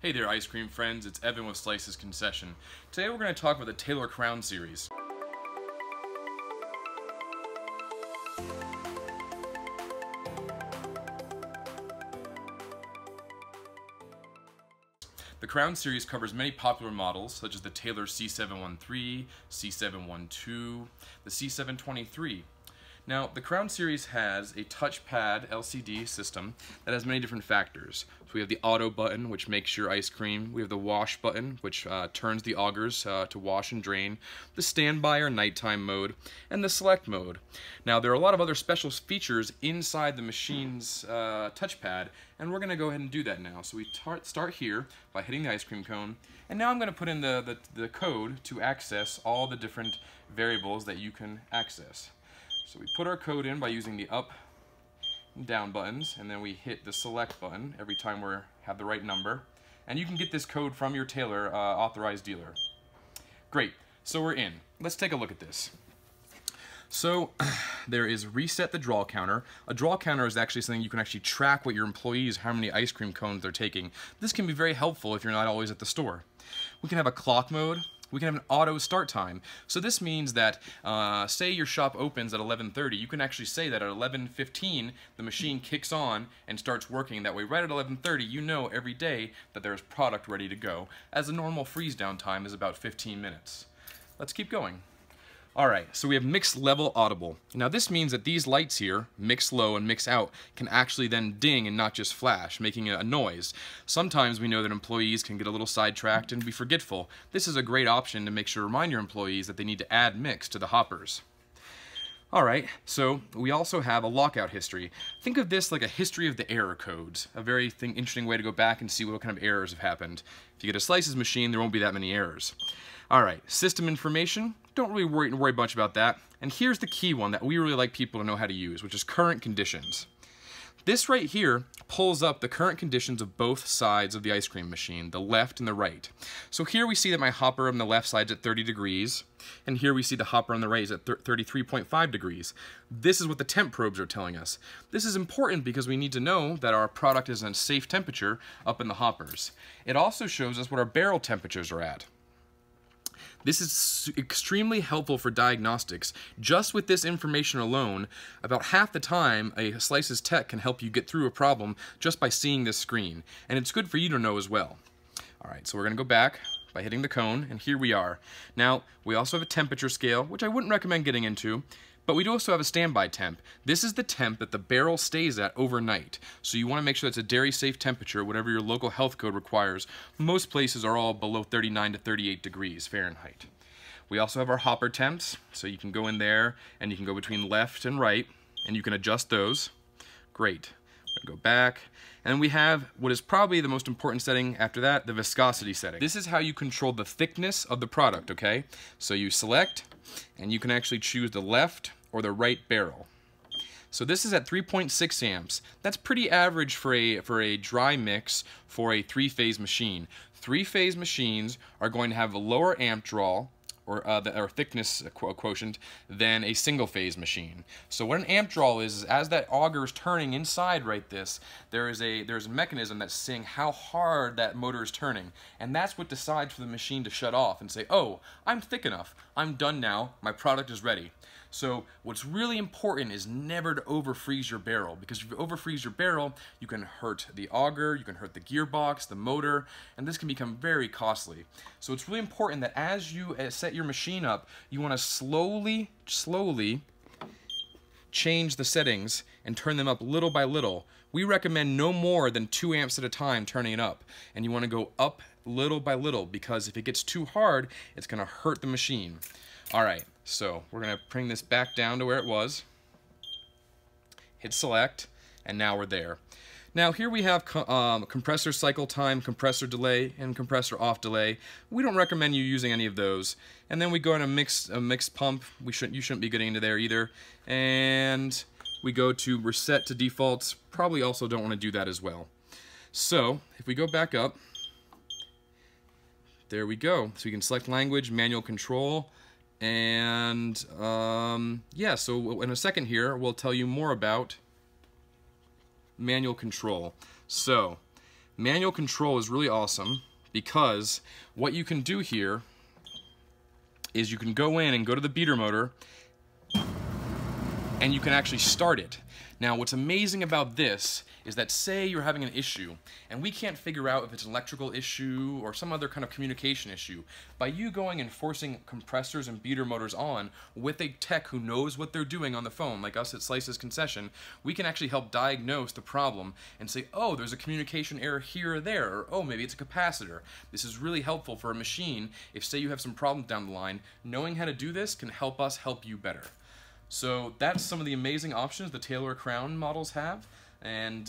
Hey there, ice cream friends. It's Evan with Slice's Concession. Today we're going to talk about the Taylor Crown series. The Crown series covers many popular models, such as the Taylor C713, C712, the C723. Now, the Crown series has a Touchpad LCD system that has many different factors. So we have the auto button, which makes your ice cream. We have the wash button, which turns the augers to wash and drain, the standby or nighttime mode, and the select mode. Now, there are a lot of other special features inside the machine's touchpad, and we're going to go ahead and do that now. So we start here by hitting the ice cream cone, and now I'm going to put in the code to access all the different variables that you can access. So we put our code in by using the up and down buttons, and then we hit the select button every time we have the right number. And you can get this code from your Taylor authorized dealer. Great, so we're in. Let's take a look at this. So there is reset the draw counter. A draw counter is actually something you can actually track what your employees, how many ice cream cones they're taking. This can be very helpful if you're not always at the store. We can have a clock mode. We can have an auto start time. So this means that, say your shop opens at 11:30, you can actually say that at 11:15 the machine kicks on and starts working. That way right at 11:30 you know every day that there's product ready to go, as the normal freeze down time is about 15 minutes. Let's keep going. Alright, so we have mix level audible. Now this means that these lights here, mix low and mix out, can actually then ding and not just flash, making a noise. Sometimes we know that employees can get a little sidetracked and be forgetful. This is a great option to make sure to remind your employees that they need to add mix to the hoppers. Alright, so we also have a lockout history. Think of this like a history of the error codes. A very interesting way to go back and see what kind of errors have happened. If you get a Slice's machine, there won't be that many errors. Alright, system information. Don't really worry much about that. And here's the key one that we really like people to know how to use, which is current conditions. This right here pulls up the current conditions of both sides of the ice cream machine, the left and the right. So here we see that my hopper on the left side is at 30 degrees, and here we see the hopper on the right is at 33.5 degrees. This is what the temp probes are telling us. This is important because we need to know that our product is at a safe temperature up in the hoppers. It also shows us what our barrel temperatures are at. This is extremely helpful for diagnostics. Just with this information alone, about half the time a Slice's tech can help you get through a problem just by seeing this screen. And it's good for you to know as well. Alright, so we're going to go back by hitting the cone, and here we are. Now, we also have a temperature scale, which I wouldn't recommend getting into, but we do also have a standby temp. This is the temp that the barrel stays at overnight. So you want to make sure it's a dairy safe temperature, whatever your local health code requires. Most places are all below 39 to 38 degrees Fahrenheit. We also have our hopper temps, so you can go in there and you can go between left and right, and you can adjust those. Great. We're going to go back. And we have what is probably the most important setting after that, the viscosity setting. This is how you control the thickness of the product, okay? So you select, and you can actually choose the left or the right barrel. So this is at 3.6 amps. That's pretty average for a dry mix for a three-phase machine. Three-phase machines are going to have a lower amp draw or thickness quotient than a single-phase machine. So what an amp draw is as that auger is turning inside there's a mechanism that's saying how hard that motor is turning, and that's what decides for the machine to shut off and say, oh, I'm thick enough, I'm done now, my product is ready. So what's really important is never to overfreeze your barrel, because if you overfreeze your barrel, you can hurt the auger, you can hurt the gearbox, the motor, and this can become very costly. So it's really important that as you set your machine up, you want to slowly change the settings and turn them up little by little. We recommend no more than 2 amps at a time turning it up, and you want to go up little by little, because if it gets too hard, it's going to hurt the machine. Alright, so we're going to bring this back down to where it was, hit select, and now we're there. Now here we have compressor cycle time, compressor delay, and compressor off delay. We don't recommend you using any of those. And then we go in a mix pump. You shouldn't be getting into there either. And we go to reset to defaults. Probably also don't want to do that as well. So if we go back up, there we go. So you can select language, manual control. And yeah, so in a second here, we'll tell you more about manual control. So Manual control is really awesome because what you can do here is you can go in and go to the beater motor and you can actually start it. Now what's amazing about this is that say you're having an issue and we can't figure out if it's an electrical issue or some other kind of communication issue. By you going and forcing compressors and beater motors on with a tech who knows what they're doing on the phone, like us at Slice's Concession, we can actually help diagnose the problem and say, oh, there's a communication error here or there, or oh, maybe it's a capacitor. This is really helpful for a machine if say you have some problems down the line. Knowing how to do this can help us help you better. So that's some of the amazing options the Taylor Crown models have, and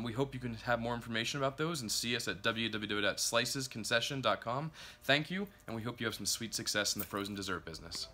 we hope you can have more information about those and see us at www.slicesconcession.com. Thank you, and we hope you have some sweet success in the frozen dessert business.